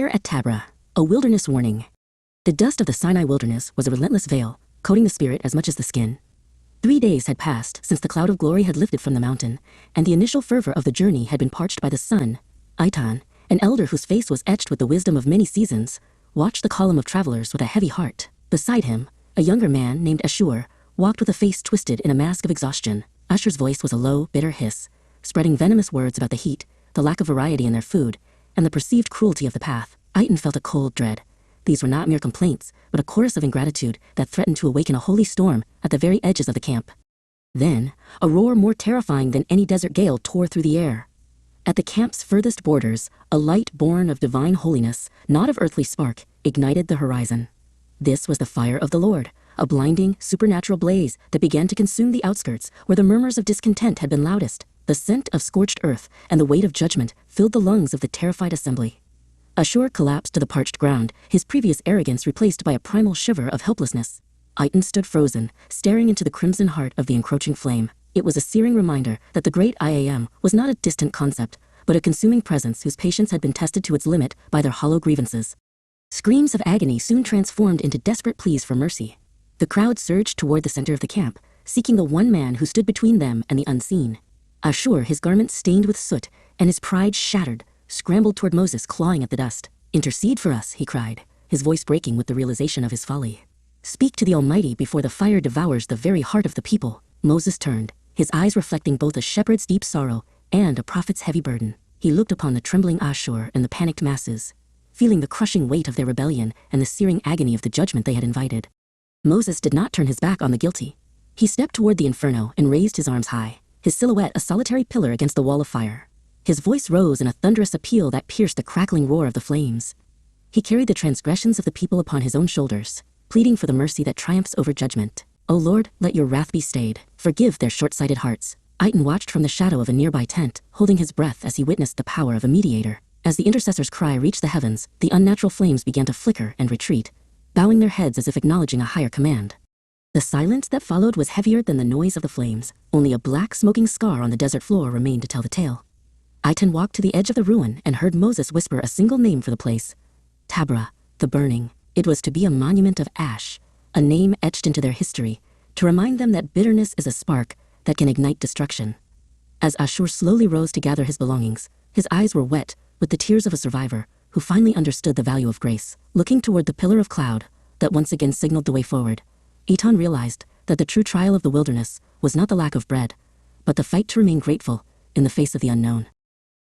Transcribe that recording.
Fire at DABERA, a wilderness warning. The dust of the Sinai wilderness was a relentless veil, coating the spirit as much as the skin. 3 days had passed since the cloud of glory had lifted from the mountain, and the initial fervor of the journey had been parched by the sun. Itan, an elder whose face was etched with the wisdom of many seasons, watched the column of travelers with a heavy heart. Beside him, a younger man named Ashur walked with a face twisted in a mask of exhaustion. Ashur's voice was a low, bitter hiss, spreading venomous words about the heat, the lack of variety in their food, and the perceived cruelty of the path. Itan felt a cold dread. These were not mere complaints, but a chorus of ingratitude that threatened to awaken a holy storm at the very edges of the camp. Then, a roar more terrifying than any desert gale tore through the air. At the camp's furthest borders, a light born of divine holiness, not of earthly spark, ignited the horizon. This was the fire of the Lord, a blinding, supernatural blaze that began to consume the outskirts where the murmurs of discontent had been loudest. The scent of scorched earth and the weight of judgment filled the lungs of the terrified assembly. Ashur collapsed to the parched ground, his previous arrogance replaced by a primal shiver of helplessness. Itan stood frozen, staring into the crimson heart of the encroaching flame. It was a searing reminder that the great I Am was not a distant concept, but a consuming presence whose patience had been tested to its limit by their hollow grievances. Screams of agony soon transformed into desperate pleas for mercy. The crowd surged toward the center of the camp, seeking the one man who stood between them and the unseen. Ashur, his garments stained with soot and his pride shattered, scrambled toward Moses, clawing at the dust. "Intercede for us," he cried, his voice breaking with the realization of his folly. "Speak to the Almighty before the fire devours the very heart of the people." Moses turned, his eyes reflecting both a shepherd's deep sorrow and a prophet's heavy burden. He looked upon the trembling Ashur and the panicked masses, feeling the crushing weight of their rebellion and the searing agony of the judgment they had invited. Moses did not turn his back on the guilty. He stepped toward the inferno and raised his arms high, his silhouette a solitary pillar against the wall of fire. His voice rose in a thunderous appeal that pierced the crackling roar of the flames. He carried the transgressions of the people upon his own shoulders, pleading for the mercy that triumphs over judgment. "O Lord, let your wrath be stayed. Forgive their short-sighted hearts." Itan watched from the shadow of a nearby tent, holding his breath as he witnessed the power of a mediator. As the intercessor's cry reached the heavens, the unnatural flames began to flicker and retreat, bowing their heads as if acknowledging a higher command. The silence that followed was heavier than the noise of the flames. Only a black smoking scar on the desert floor remained to tell the tale. Itan walked to the edge of the ruin and heard Moses whisper a single name for the place: DABERA, the burning. It was to be a monument of ash, a name etched into their history, to remind them that bitterness is a spark that can ignite destruction. As Ashur slowly rose to gather his belongings, his eyes were wet with the tears of a survivor who finally understood the value of grace. Looking toward the pillar of cloud that once again signaled the way forward, Itan realized that the true trial of the wilderness was not the lack of bread, but the fight to remain grateful in the face of the unknown.